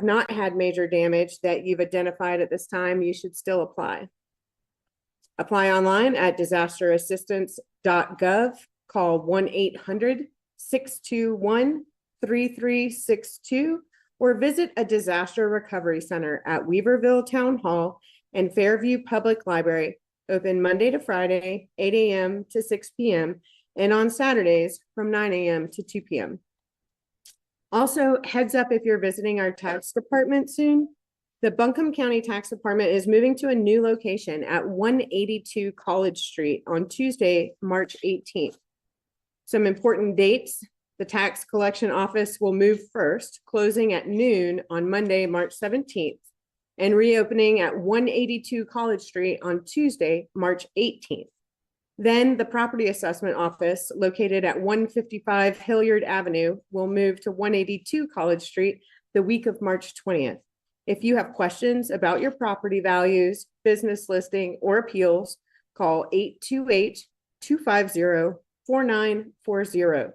not had major damage that you've identified at this time, you should still apply. Apply online at disasterassistance.gov. Call 1-800-621-3362 or visit a disaster recovery center at Weaverville Town Hall and Fairview Public Library, open Monday to Friday, 8 a.m. to 6 p.m., and on Saturdays from 9 a.m. to 2 p.m. Also, heads up if you're visiting our tax department soon, the Buncombe County Tax Department is moving to a new location at 182 College Street on Tuesday, March 18th. Some important dates: the tax collection office will move first, closing at noon on Monday, March 17th, and reopening at 182 College Street on Tuesday, March 18th. Then the property assessment office, located at 155 Hilliard Avenue, will move to 182 College Street the week of March 20th. If you have questions about your property values, business listing, or appeals, call 828-250-4940.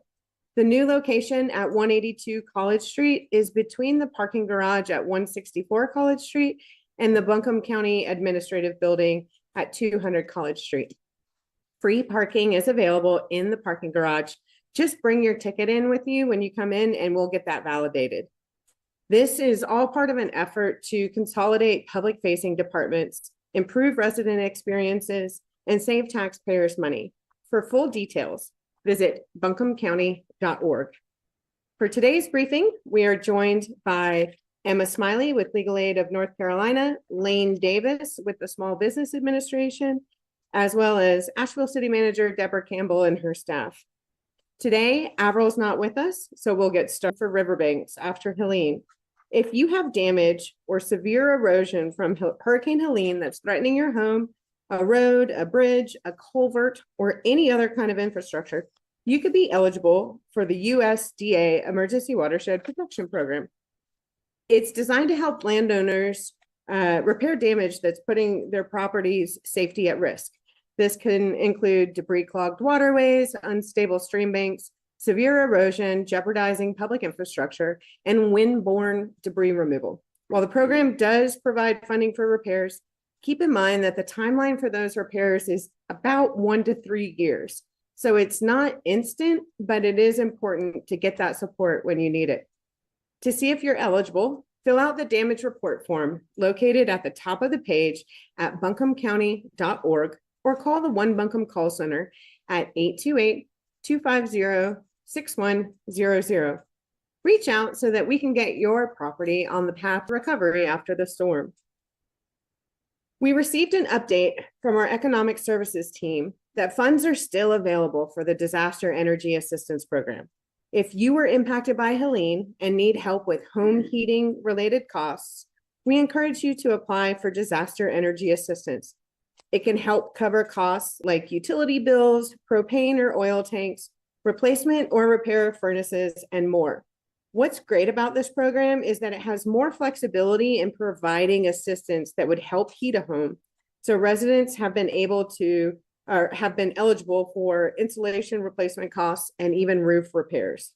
The new location at 182 College Street is between the parking garage at 164 College Street and the Buncombe County Administrative Building at 200 College Street. Free parking is available in the parking garage. Just bring your ticket in with you when you come in and we'll get that validated. This is all part of an effort to consolidate public-facing departments, improve resident experiences, and save taxpayers money. For full details, visit buncombecounty.org. For today's briefing, we are joined by Emma Smiley with Legal Aid of North Carolina, Lane Davis with the Small Business Administration, as well as Asheville City Manager Deborah Campbell and her staff. Today, Averil's not with us, so we'll get started for Riverbanks after Helene. If you have damage or severe erosion from Hurricane Helene that's threatening your home, a road, a bridge, a culvert, or any other kind of infrastructure, you could be eligible for the USDA Emergency Watershed Protection Program. It's designed to help landowners repair damage that's putting their property's safety at risk. This can include debris-clogged waterways, unstable stream banks, severe erosion jeopardizing public infrastructure, and wind-borne debris removal. While the program does provide funding for repairs, keep in mind that the timeline for those repairs is about 1 to 3 years. So it's not instant, but it is important to get that support when you need it. To see if you're eligible, fill out the damage report form located at the top of the page at buncombecounty.org or call the One Buncombe call center at 828-250-6100. Reach out so that we can get your property on the path to recovery after the storm. We received an update from our economic services team that funds are still available for the Disaster Energy Assistance Program. If you were impacted by Helene and need help with home heating related costs, we encourage you to apply for disaster energy assistance. It can help cover costs like utility bills, propane or oil tanks, replacement or repair of furnaces, and more. What's great about this program is that it has more flexibility in providing assistance that would help heat a home. So residents have been able to, or have been eligible for insulation replacement costs and even roof repairs.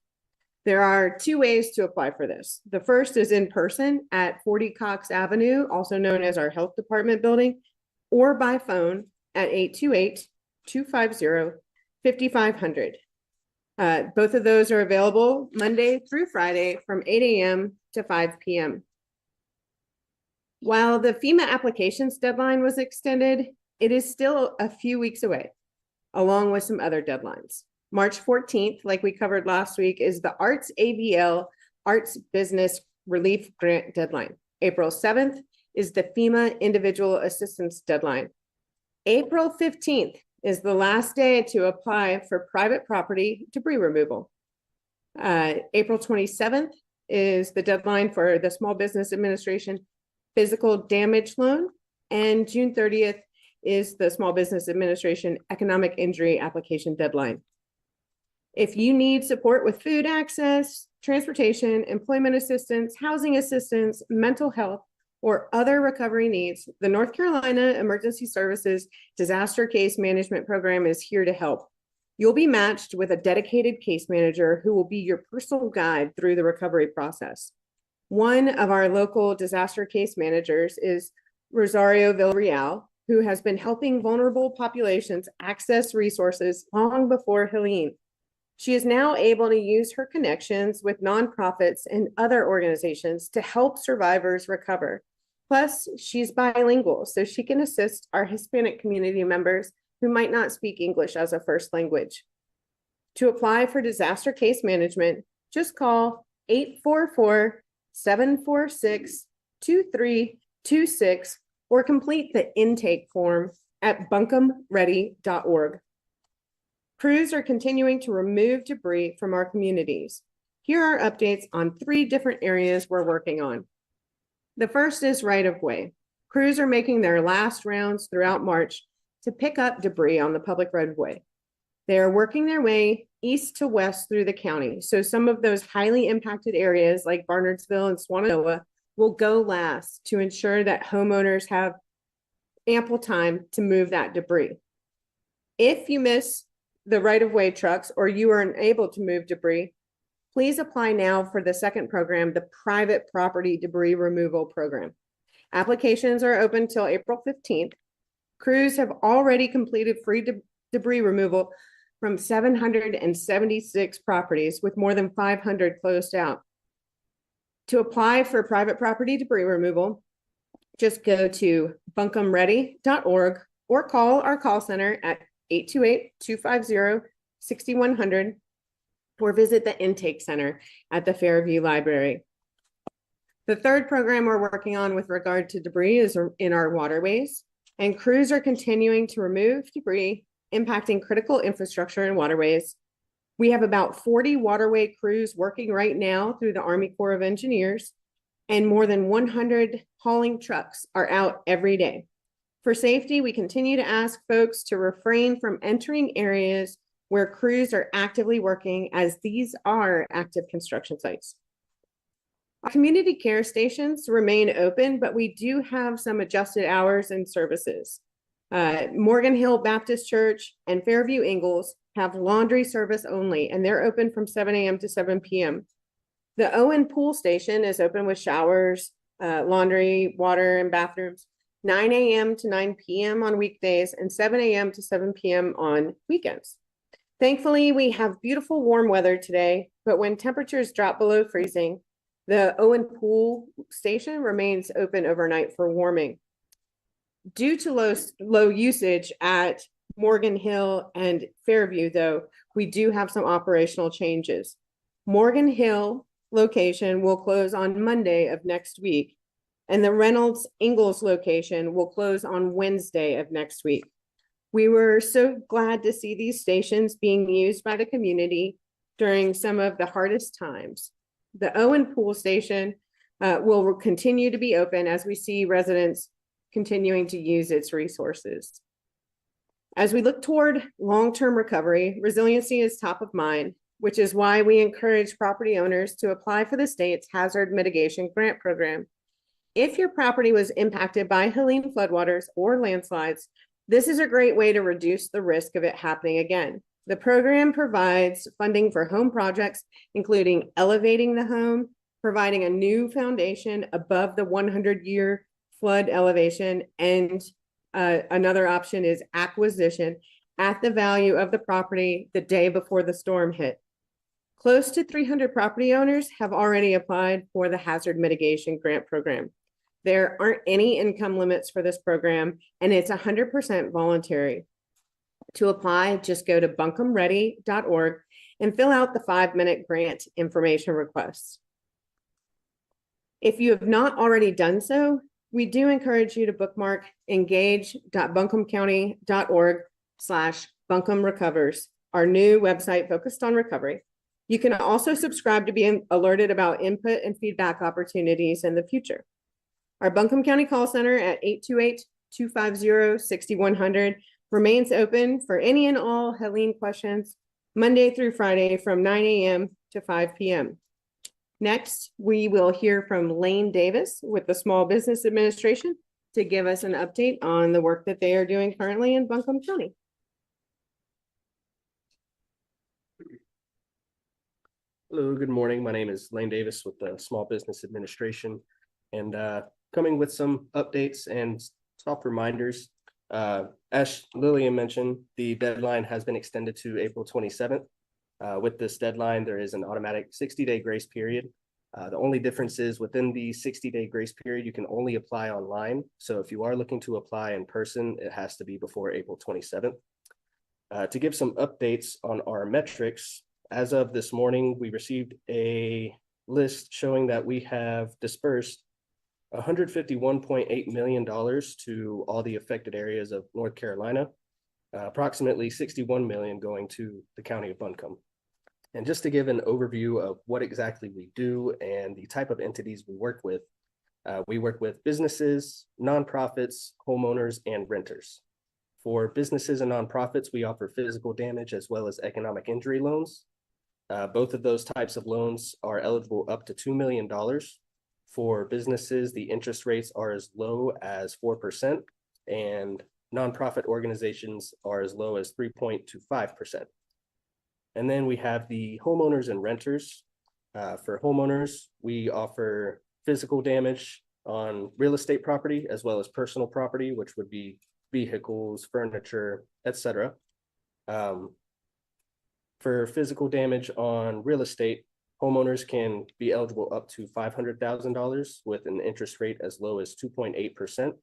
There are 2 ways to apply for this. The first is in person at 40 Cox Avenue, also known as our health department building, or by phone at 828-250-5500. Both of those are available Monday through Friday from 8 a.m. to 5 p.m. While the FEMA applications deadline was extended, it is still a few weeks away, along with some other deadlines. March 14th, like we covered last week, is the Arts ABL Arts Business Relief Grant deadline. April 7th is the FEMA Individual Assistance deadline. April 15th is the last day to apply for private property debris removal. April 27th is the deadline for the Small Business Administration physical damage loan, and June 30th is the Small Business Administration economic injury application deadline. If you need support with food access, transportation, employment assistance, housing assistance, mental health, or other recovery needs, the North Carolina Emergency Services Disaster Case Management Program is here to help. You'll be matched with a dedicated case manager who will be your personal guide through the recovery process. One of our local disaster case managers is Rosario Villarreal, who has been helping vulnerable populations access resources long before Helene. She is now able to use her connections with nonprofits and other organizations to help survivors recover. Plus, she's bilingual, so she can assist our Hispanic community members who might not speak English as a first language. To apply for disaster case management, just call 844-746-2326 or complete the intake form at buncombeready.org. Crews are continuing to remove debris from our communities. Here are updates on 3 different areas we're working on. The first is right-of-way. Crews are making their last rounds throughout March to pick up debris on the public right-of-way. They are working their way east to west through the county, so some of those highly impacted areas like Barnardsville and Swananoa will go last to ensure that homeowners have ample time to move that debris. If you miss the right-of-way trucks or you are unable to move debris, please apply now for the second program, the Private Property Debris Removal Program. Applications are open till April 15th. Crews have already completed free debris removal from 776 properties, with more than 500 closed out. To apply for private property debris removal, just go to buncombeready.org or call our call center at 828-250-6100 or visit the intake center at the Fairview Library. The third program we're working on with regard to debris is in our waterways, and crews are continuing to remove debris impacting critical infrastructure and waterways. We have about 40 waterway crews working right now through the Army Corps of Engineers, and more than 100 hauling trucks are out every day. For safety, we continue to ask folks to refrain from entering areas where crews are actively working, as these are active construction sites. Our community care stations remain open, but we do have some adjusted hours and services. Morgan Hill Baptist Church and Fairview Ingalls have laundry service only, and they're open from 7 a.m. to 7 p.m. The Owen Pool Station is open with showers, laundry, water, and bathrooms, 9 a.m. to 9 p.m. on weekdays and 7 a.m. to 7 p.m. on weekends. Thankfully, we have beautiful warm weather today, but when temperatures drop below freezing, the Owen Pool Station remains open overnight for warming. Due to low usage at Morgan Hill and Fairview, though, we do have some operational changes. Morgan Hill location will close on Monday of next week, and the Reynolds Ingalls location will close on Wednesday of next week. We were so glad to see these stations being used by the community during some of the hardest times. The Owen Pool Station will continue to be open as we see residents continuing to use its resources. As we look toward long-term recovery, resiliency is top of mind, which is why we encourage property owners to apply for the state's Hazard Mitigation Grant Program. If your property was impacted by Helene floodwaters or landslides, this is a great way to reduce the risk of it happening again. The program provides funding for home projects, including elevating the home, providing a new foundation above the 100-year flood elevation, and another option is acquisition at the value of the property the day before the storm hit. Close to 300 property owners have already applied for the Hazard Mitigation Grant Program. There aren't any income limits for this program, and it's 100% voluntary. To apply, just go to buncombeready.org and fill out the 5-minute grant information request. If you have not already done so, we do encourage you to bookmark engage.buncombecounty.org/Buncombe Recovers, our new website focused on recovery. You can also subscribe to be alerted about input and feedback opportunities in the future. Our Buncombe County call center at 828-250-6100 remains open for any and all Helene questions Monday through Friday from 9 a.m. to 5 p.m. Next, we will hear from Lane Davis with the Small Business Administration to give us an update on the work that they are doing currently in Buncombe County. Hello, good morning. My name is Lane Davis with the Small Business Administration, and coming with some updates and soft reminders. As Lillian mentioned, the deadline has been extended to April 27th. With this deadline, there is an automatic 60-day grace period. The only difference is within the 60-day grace period, you can only apply online. So if you are looking to apply in person, it has to be before April 27th. To give some updates on our metrics, as of this morning, we received a list showing that we have dispersed $151.8 million to all the affected areas of North Carolina, approximately 61 million going to the county of Buncombe. And just to give an overview of what exactly we do and the type of entities we work with businesses, nonprofits, homeowners, and renters. For businesses and nonprofits, we offer physical damage as well as economic injury loans. Both of those types of loans are eligible up to $2 million. For businesses, the interest rates are as low as 4%, and nonprofit organizations are as low as 3.25%. And then we have the homeowners and renters. For homeowners, we offer physical damage on real estate property as well as personal property, which would be vehicles, furniture, etc. For physical damage on real estate, homeowners can be eligible up to $500,000 with an interest rate as low as 2.8%.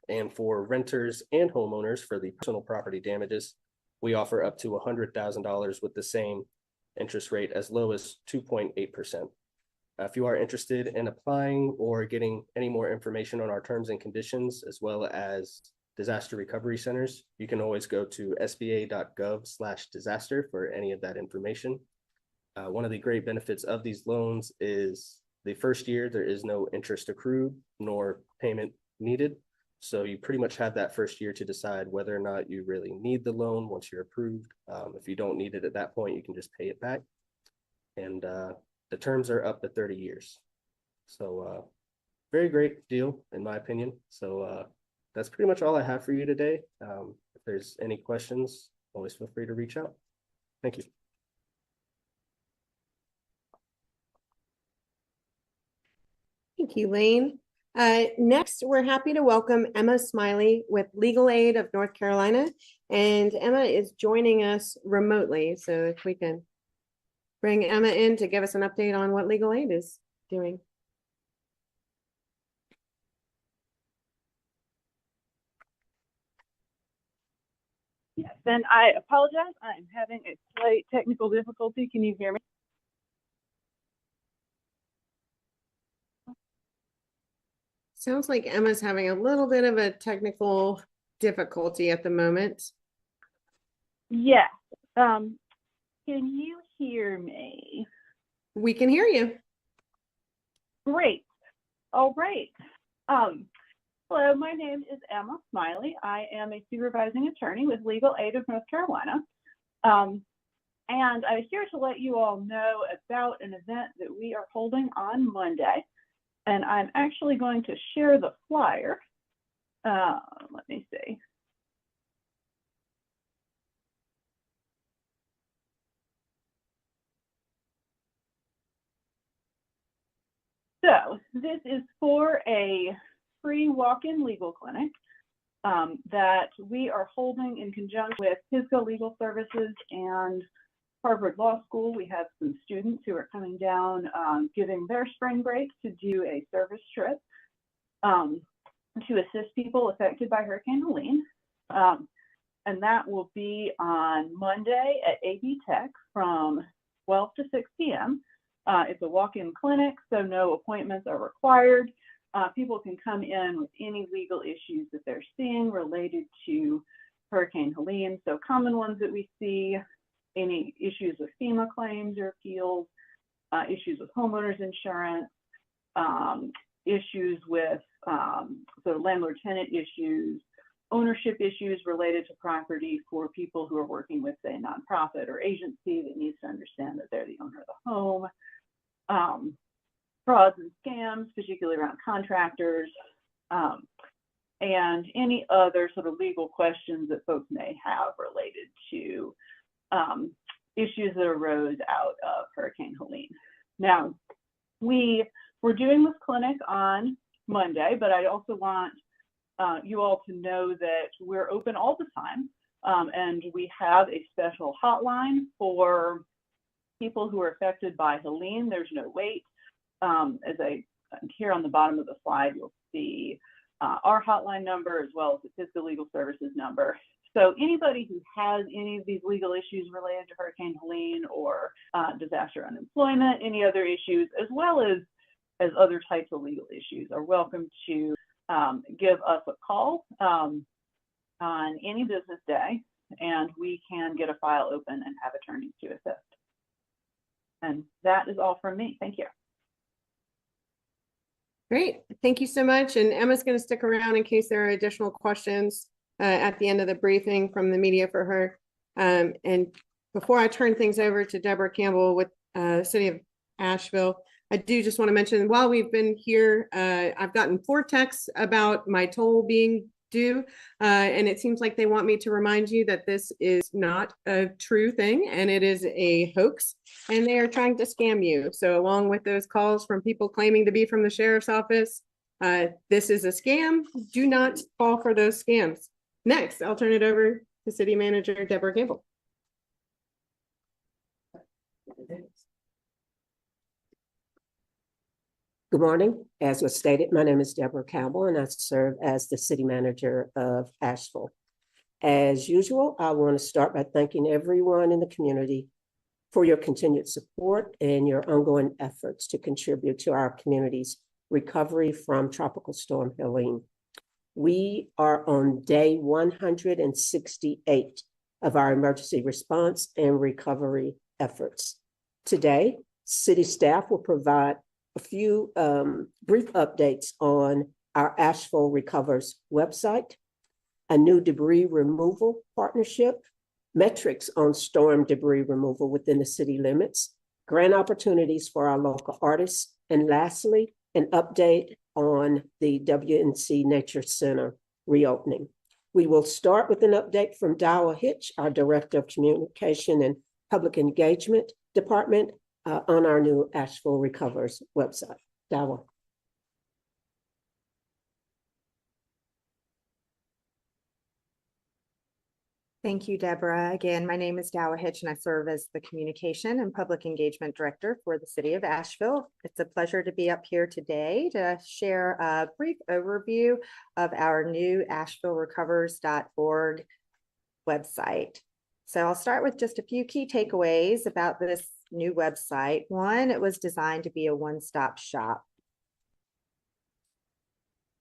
And for renters and homeowners for the personal property damages, we offer up to $100,000 with the same interest rate as low as 2.8%. If you are interested in applying or getting any more information on our terms and conditions, as well as disaster recovery centers, you can always go to sba.gov/disaster for any of that information. One of the great benefits of these loans is the first year, there is no interest accrued nor payment needed. So you pretty much have that first year to decide whether or not you really need the loan once you're approved. If you don't need it at that point, you can just pay it back. And the terms are up to 30 years. So very great deal, in my opinion. So that's pretty much all I have for you today. If there's any questions, always feel free to reach out. Thank you. Thank you, Lane. Next, we're happy to welcome Emma Smiley with Legal Aid of North Carolina. And Emma is joining us remotely. So if we can bring Emma in to give us an update on what Legal Aid is doing. Yes, and I apologize. I'm having a slight technical difficulty. Can you hear me? Sounds like Emma's having a little bit of a technical difficulty at the moment. Yes. Can you hear me? We can hear you. Great. All right. Hello, my name is Emma Smiley. I am a supervising attorney with Legal Aid of North Carolina. And I'm here to let you all know about an event that we are holding on Monday. And I'm actually going to share the flyer. Let me see. So this is for a free walk-in legal clinic that we are holding in conjunction with Pisgah Legal Services and Harvard Law School. We have some students who are coming down giving their spring break to do a service trip to assist people affected by Hurricane Helene. And that will be on Monday at AB Tech from 12 to 6 p.m. It's a walk-in clinic, so no appointments are required. People can come in with any legal issues that they're seeing related to Hurricane Helene. So common ones that we see, any issues with FEMA claims or appeals, issues with homeowners insurance, issues with so landlord-tenant issues, ownership issues related to property for people who are working with, say, a nonprofit or agency that needs to understand that they're the owner of the home, frauds and scams, particularly around contractors, and any other sort of legal questions that folks may have related to issues that arose out of Hurricane Helene. Now, we were doing this clinic on Monday, but I also want you all to know that we're open all the time, and we have a special hotline for people who are affected by Helene. There's no wait. Here on the bottom of the slide, you'll see our hotline number as well as the Fiscal Legal Services number. So anybody who has any of these legal issues related to Hurricane Helene or disaster unemployment, any other issues, as well as other types of legal issues, are welcome to give us a call on any business day, and we can get a file open and have attorneys to assist. And that is all from me. Thank you. Great. Thank you so much. And Emma's going to stick around in case there are additional questions at the end of the briefing from the media for her. And before I turn things over to Deborah Campbell with City of Asheville, I do just want to mention, while we've been here, I've gotten 4 texts about my toll being due, and it seems like they want me to remind you that this is not a true thing, and it is a hoax, and they are trying to scam you. So along with those calls from people claiming to be from the sheriff's office, this is a scam. Do not fall for those scams. Next, I'll turn it over to City Manager Deborah Campbell. Good morning. As was stated, my name is Deborah Campbell, and I serve as the City Manager of Asheville. As usual, I want to start by thanking everyone in the community for your continued support and your ongoing efforts to contribute to our community's recovery from Tropical Storm Helene. We are on day 168 of our emergency response and recovery efforts. Today, city staff will provide a few brief updates on our Asheville Recovers website, a new debris removal partnership, metrics on storm debris removal within the city limits, grant opportunities for our local artists, and lastly, an update on the WNC Nature Center reopening. We will start with an update from Dawa Hitch, our Director of Communication and Public Engagement Department, on our new Asheville Recovers website. Dawa. Thank you, Deborah. Again, my name is Dawa Hitch, and I serve as the Communication and Public Engagement Director for the City of Asheville. It's a pleasure to be up here today to share a brief overview of our new AshevilleRecovers.org website. So I'll start with just a few key takeaways about this new website. One, it was designed to be a one-stop shop.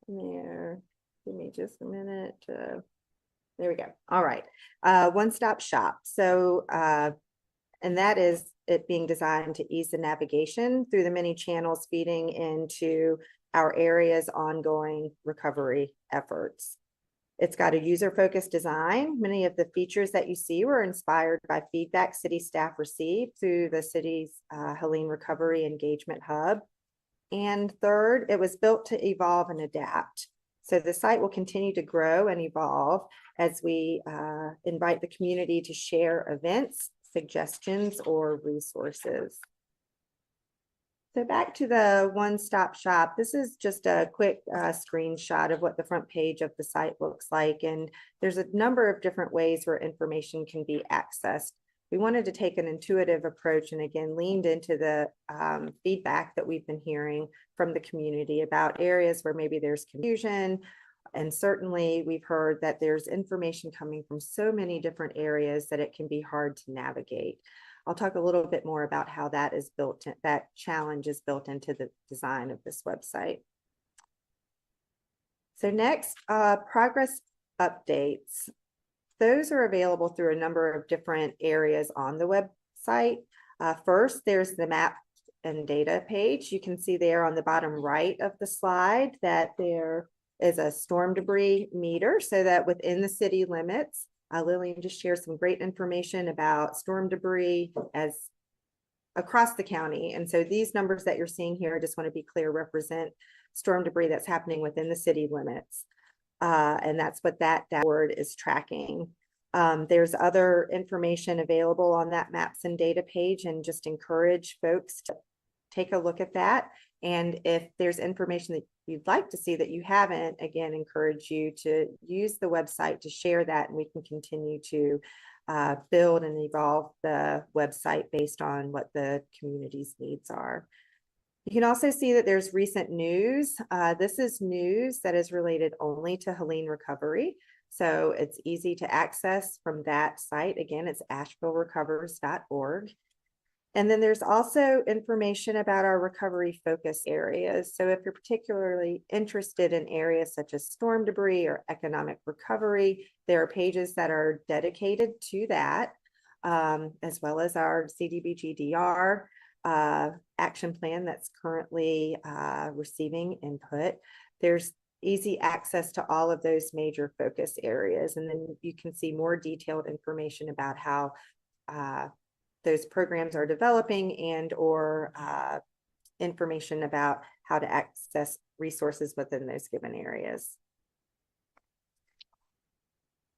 There, give me just a minute to... There we go. All right. One-stop shop. So, and that is it being designed to ease the navigation through the many channels feeding into our area's ongoing recovery efforts. It's got a user-focused design. Many of the features that you see were inspired by feedback city staff received through the city's Helene Recovery Engagement Hub. And third, it was built to evolve and adapt. So the site will continue to grow and evolve as we invite the community to share events, suggestions, or resources. So back to the one-stop shop. This is just a quick screenshot of what the front page of the site looks like. And there's a number of different ways where information can be accessed. We wanted to take an intuitive approach and again leaned into the feedback that we've been hearing from the community about areas where maybe there's confusion. And certainly we've heard that there's information coming from so many different areas that it can be hard to navigate. I'll talk a little bit more about how that is built, that challenge is built into the design of this website. So next, progress updates. Those are available through a number of different areas on the website. First, there's the map and data page. You can see there on the bottom right of the slide that there is a storm debris meter so that within the city limits, Lillian just shared some great information about storm debris as across the county. And so these numbers that you're seeing here, I just want to be clear, represent storm debris that's happening within the city limits. And that's what that dashboard is tracking. There's other information available on that maps and data page, and just encourage folks to take a look at that. And if there's information that you'd like to see that you haven't, again, encourage you to use the website to share that, and we can continue to build and evolve the website based on what the community's needs are. You can also see that there's recent news. This is news that is related only to Helene recovery. So it's easy to access from that site. Again, it's ashevillerecovers.org. And then there's also information about our recovery focus areas. So if you're particularly interested in areas such as storm debris or economic recovery, there are pages that are dedicated to that, as well as our CDBG-DR action plan that's currently receiving input. There's easy access to all of those major focus areas. And then you can see more detailed information about how those programs are developing, and or information about how to access resources within those given areas.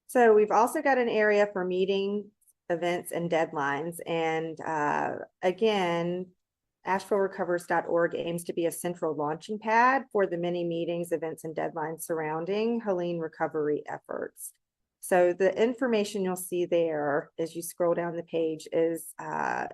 So we've also got an area for meeting events and deadlines. And again, AshevilleRecovers.org aims to be a central launching pad for the many meetings, events, and deadlines surrounding Helene recovery efforts. So the information you'll see there as you scroll down the page is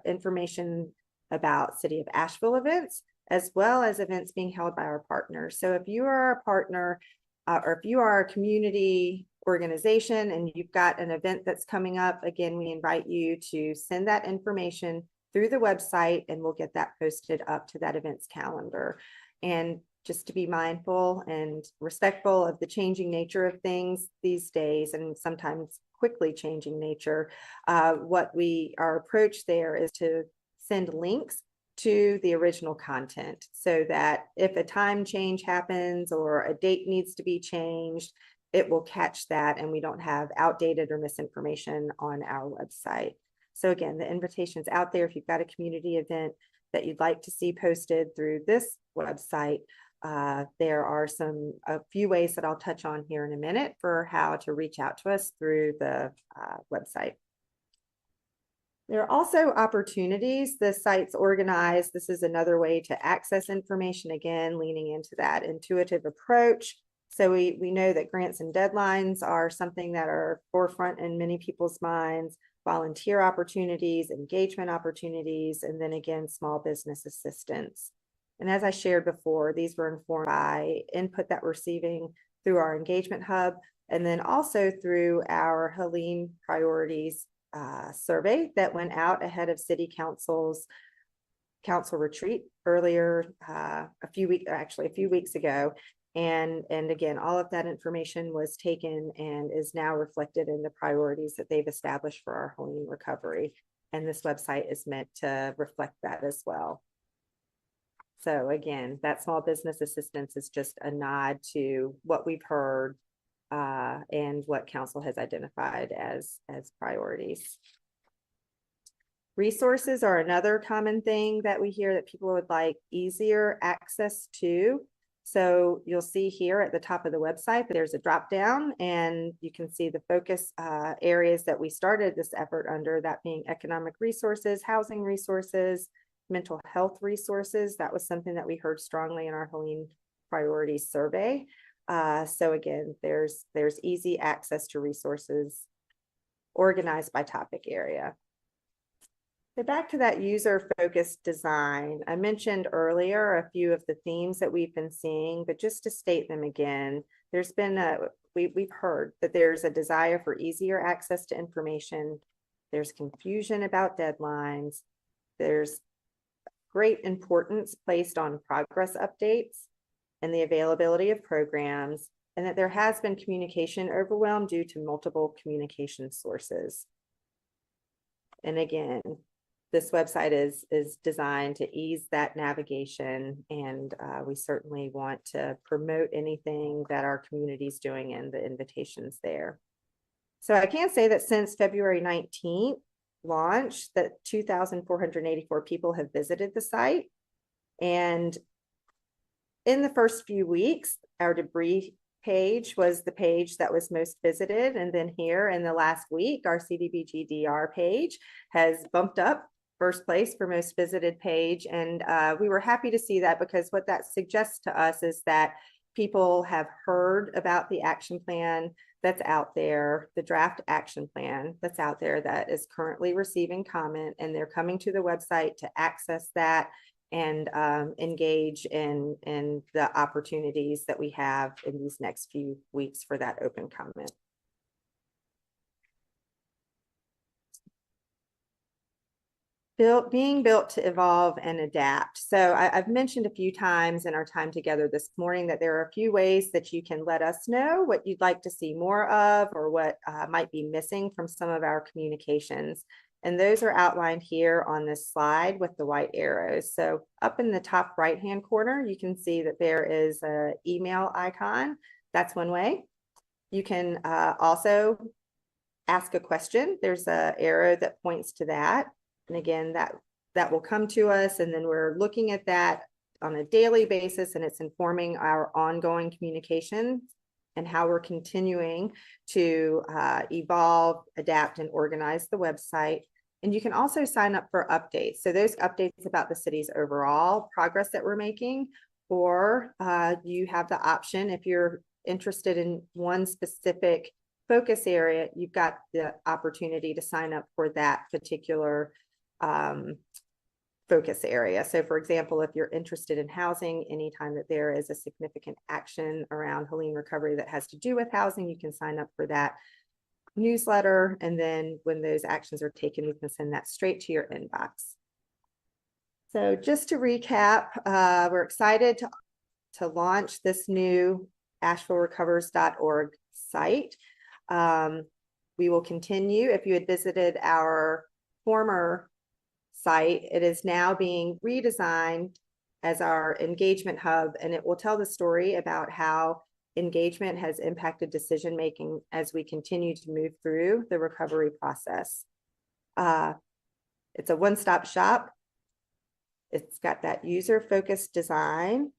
information about City of Asheville events, as well as events being held by our partners. So if you are a partner or if you are a community organization and you've got an event that's coming up, again, we invite you to send that information through the website, and we'll get that posted up to that event's calendar. And just to be mindful and respectful of the changing nature of things these days, and sometimes quickly changing nature, our approach there is to send links to the original content, so that if a time change happens or a date needs to be changed, it will catch that and we don't have outdated or misinformation on our website. So again, the invitation's out there. If you've got a community event that you'd like to see posted through this website, there are a few ways that I'll touch on here in a minute for how to reach out to us through the website. There are also opportunities. The site's organized. This is another way to access information, again, leaning into that intuitive approach. So we know that grants and deadlines are something that are forefront in many people's minds, volunteer opportunities, engagement opportunities, and then again, small business assistance. And as I shared before, these were informed by input that we're receiving through our engagement hub, and then also through our Helene priorities survey that went out ahead of City Council's council retreat earlier, a few weeks ago. And again, all of that information was taken and is now reflected in the priorities that they've established for our Helene recovery. And this website is meant to reflect that as well. So again, that small business assistance is just a nod to what we've heard and what council has identified as priorities. Resources are another common thing that we hear that people would like easier access to. So you'll see here at the top of the website, there's a drop down, and you can see the focus areas that we started this effort under, that being economic resources, housing resources, mental health resources. That was something that we heard strongly in our Helene priorities survey. So again, there's easy access to resources organized by topic area. So back to that user-focused design. I mentioned earlier a few of the themes that we've been seeing, but just to state them again, there's been we've heard that there's a desire for easier access to information. There's confusion about deadlines. There's great importance placed on progress updates and the availability of programs, and that there has been communication overwhelm due to multiple communication sources. And again, this website is designed to ease that navigation, and we certainly want to promote anything that our community is doing in the invitations there. So I can say that since February 19th launch, that 2,484 people have visited the site. And in the first few weeks, our debris page was the page that was most visited. And then here in the last week, our CDBG-DR page has bumped up first place for most visited page. And we were happy to see that, because what that suggests to us is that people have heard about the action plan that's out there, the draft action plan that's out there that is currently receiving comment, and they're coming to the website to access that and engage in the opportunities that we have in these next few weeks for that open comment. Being built to evolve and adapt. So I've mentioned a few times in our time together this morning that there are a few ways that you can let us know what you'd like to see more of, or what might be missing from some of our communications. And those are outlined here on this slide with the white arrows. So up in the top right-hand corner, you can see that there is an email icon. That's one way. You can also ask a question. There's an arrow that points to that. And again, that will come to us, and then we're looking at that on a daily basis, and it's informing our ongoing communication and how we're continuing to evolve, adapt, and organize the website. And you can also sign up for updates. So those updates about the city's overall progress that we're making, or you have the option, if you're interested in one specific focus area, you've got the opportunity to sign up for that particular focus area. So for example, if you're interested in housing, anytime that there is a significant action around Helene recovery that has to do with housing, you can sign up for that newsletter. And then when those actions are taken, we can send that straight to your inbox. So just to recap, we're excited to launch this new AshevilleRecovers.org site. We will continue. If you had visited our former site, it is now being redesigned as our engagement hub, and it will tell the story about how engagement has impacted decision making as we continue to move through the recovery process. It's a one-stop shop. It's got that user-focused design,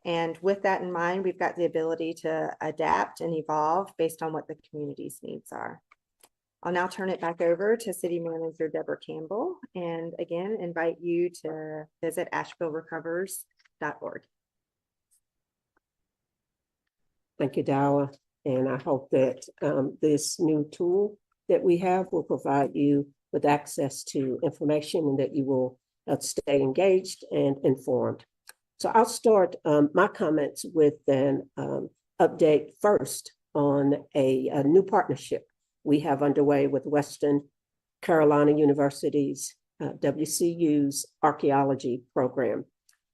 and with that in mind, we've got the ability to adapt and evolve based on what the community's needs are. I'll now turn it back over to City Manager Deborah Campbell, and again, invite you to visit AshevilleRecovers.org. Thank you, Dawa. And I hope that this new tool that we have will provide you with access to information, and that you will stay engaged and informed. So I'll start my comments with an update first on a new partnership we have underway with Western Carolina University's WCU's archaeology program.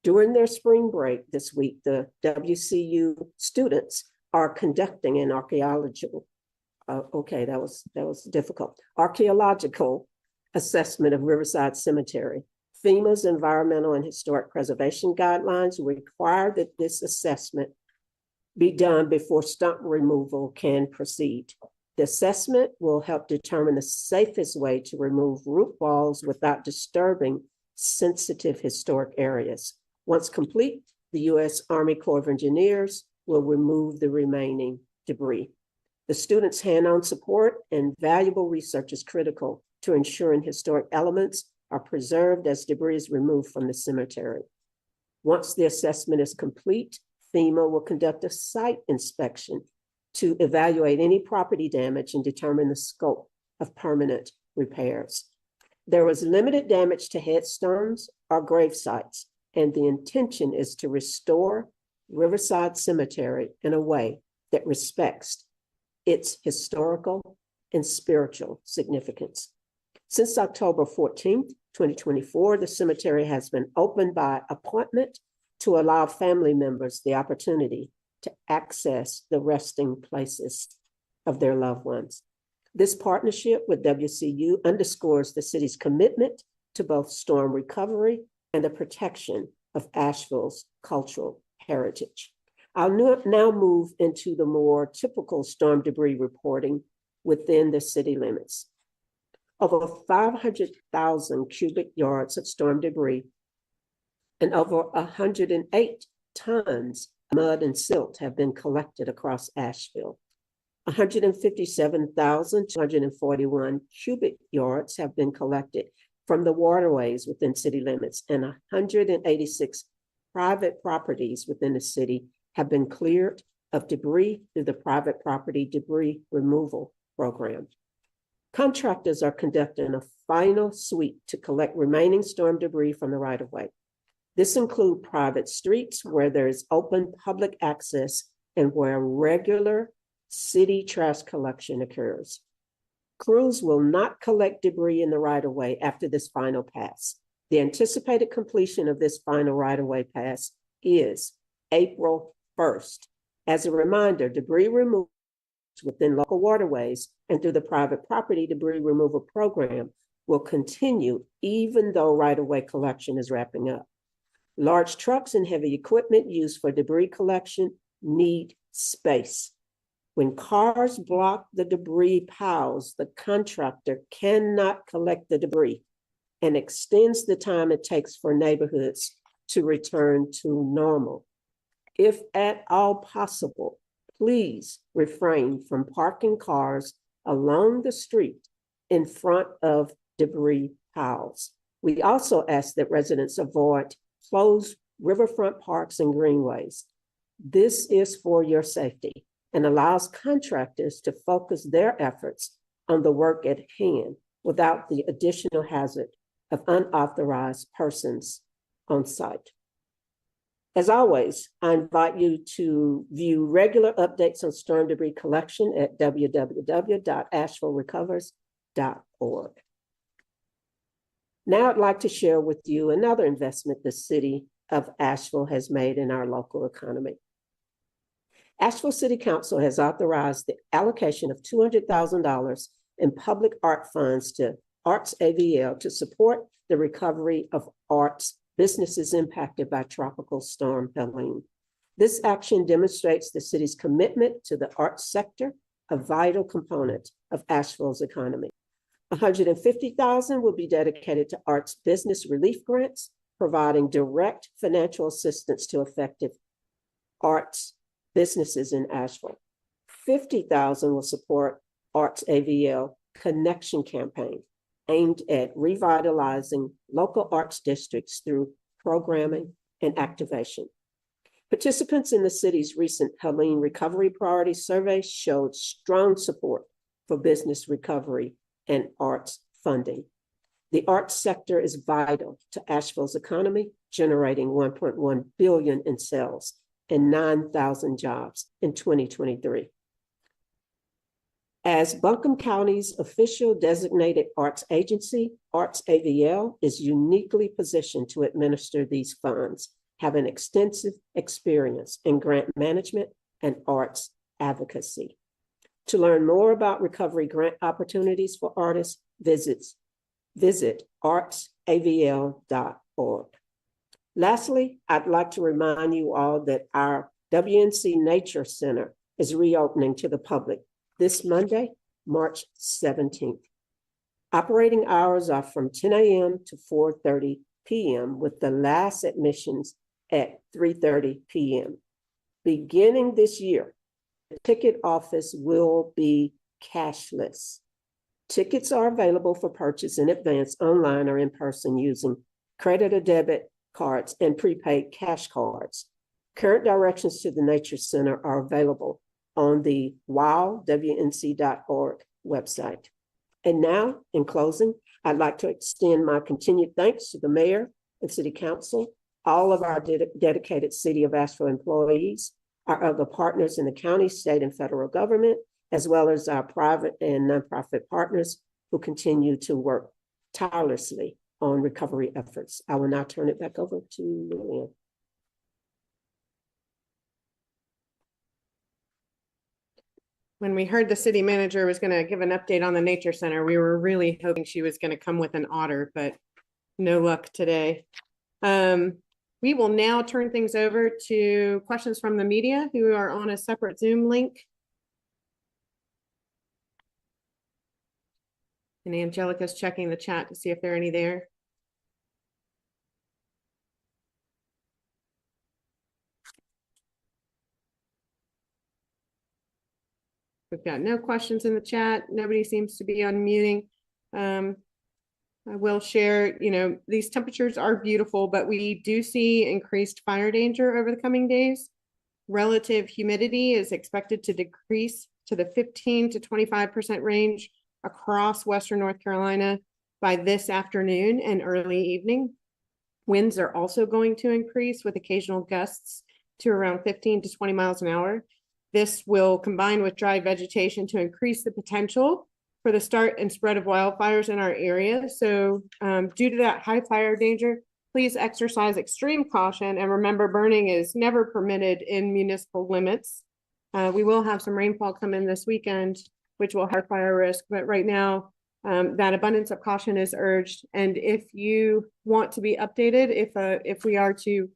During their spring break this week, the WCU students are conducting an archaeological assessment of Riverside Cemetery. FEMA's environmental and historic preservation guidelines require that this assessment be done before stump removal can proceed. The assessment will help determine the safest way to remove root balls without disturbing sensitive historic areas. Once complete, the U.S. Army Corps of Engineers will remove the remaining debris. The students' hand-on support and valuable research is critical to ensuring historic elements are preserved as debris is removed from the cemetery. Once the assessment is complete, FEMA will conduct a site inspection to evaluate any property damage and determine the scope of permanent repairs. There was limited damage to headstones or grave sites, and the intention is to restore Riverside Cemetery in a way that respects its historical and spiritual significance. Since October 14th, 2024, the cemetery has been opened by appointment to allow family members the opportunity to access the resting places of their loved ones. This partnership with WCU underscores the city's commitment to both storm recovery and the protection of Asheville's cultural heritage. I'll now move into the more typical storm debris reporting within the city limits. Over 500,000 cubic yards of storm debris and over 108 tons mud and silt have been collected across Asheville. 157,241 cubic yards have been collected from the waterways within city limits, and 186 private properties within the city have been cleared of debris through the private property debris removal program. Contractors are conducting a final sweep to collect remaining storm debris from the right-of-way. This includes private streets where there is open public access and where regular city trash collection occurs. Crews will not collect debris in the right-of-way after this final pass. The anticipated completion of this final right-of-way pass is April 1st. As a reminder, debris removal within local waterways and through the private property debris removal program will continue even though right-of-way collection is wrapping up. Large trucks and heavy equipment used for debris collection need space. When cars block the debris piles, the contractor cannot collect the debris and extends the time it takes for neighborhoods to return to normal. If at all possible, please refrain from parking cars along the street in front of debris piles. We also ask that residents avoid closed riverfront parks and greenways. This is for your safety and allows contractors to focus their efforts on the work at hand without the additional hazard of unauthorized persons on site. As always, I invite you to view regular updates on storm debris collection at www.ashevillerecovers.org. Now I'd like to share with you another investment the city of Asheville has made in our local economy. Asheville City Council has authorized the allocation of $200,000 in public art funds to Arts AVL to support the recovery of arts businesses impacted by Tropical Storm Helene. This action demonstrates the city's commitment to the arts sector, a vital component of Asheville's economy. $150,000 will be dedicated to arts business relief grants, providing direct financial assistance to affected arts businesses in Asheville. $50,000 will support Arts AVL Connection campaign, aimed at revitalizing local arts districts through programming and activation. Participants in the city's recent Helene Recovery Priority Survey showed strong support for business recovery and arts funding. The arts sector is vital to Asheville's economy, generating $1.1 billion in sales and 9,000 jobs in 2023. As Buncombe County's official designated arts agency, Arts AVL is uniquely positioned to administer these funds, having extensive experience in grant management and arts advocacy. To learn more about recovery grant opportunities for artists, visit artsavl.org. Lastly, I'd like to remind you all that our WNC Nature Center is reopening to the public this Monday, March 17th. Operating hours are from 10 a.m. to 4:30 p.m. with the last admissions at 3:30 p.m. Beginning this year, the ticket office will be cashless. Tickets are available for purchase in advance online or in person using credit or debit cards and prepaid cash cards. Current directions to the Nature Center are available on the wildwnc.org website. And now, in closing, I'd like to extend my continued thanks to the mayor and city council, all of our dedicated City of Asheville employees, our other partners in the county, state, and federal government, as well as our private and nonprofit partners who continue to work tirelessly on recovery efforts. I will now turn it back over to Lillian. When we heard the city manager was going to give an update on the Nature Center, we were really hoping she was going to come with an otter, but no luck today. We will now turn things over to questions from the media who are on a separate Zoom link. And Angelica's checking the chat to see if there are any there. We've got no questions in the chat. Nobody seems to be unmuting. I will share, these temperatures are beautiful, but we do see increased fire danger over the coming days. Relative humidity is expected to decrease to the 15 to 25% range across Western North Carolina by this afternoon and early evening. Winds are also going to increase with occasional gusts to around 15 to 20 miles an hour. This will combine with dry vegetation to increase the potential for the start and spread of wildfires in our area. So due to that high fire danger, please exercise extreme caution and remember burning is never permitted in municipal limits. We will have some rainfall come in this weekend, which will have fire risk, but right now that abundance of caution is urged. And if you want to be updated, if we are to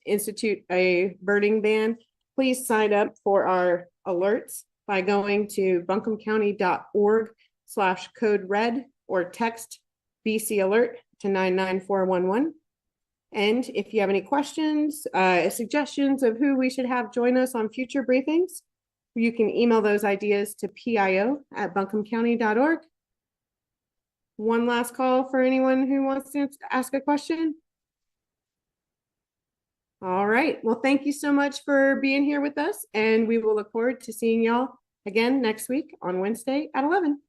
institute a burning ban, please sign up for our alerts by going to buncombecounty.org/code red or text BC alert to 99411. And if you have any questions, suggestions of who we should have join us on future briefings, you can email those ideas to pio@buncombecounty.org. One last call for anyone who wants to ask a question. All right. Well, thank you so much for being here with us, and we will look forward to seeing y'all again next week on Wednesday at 11.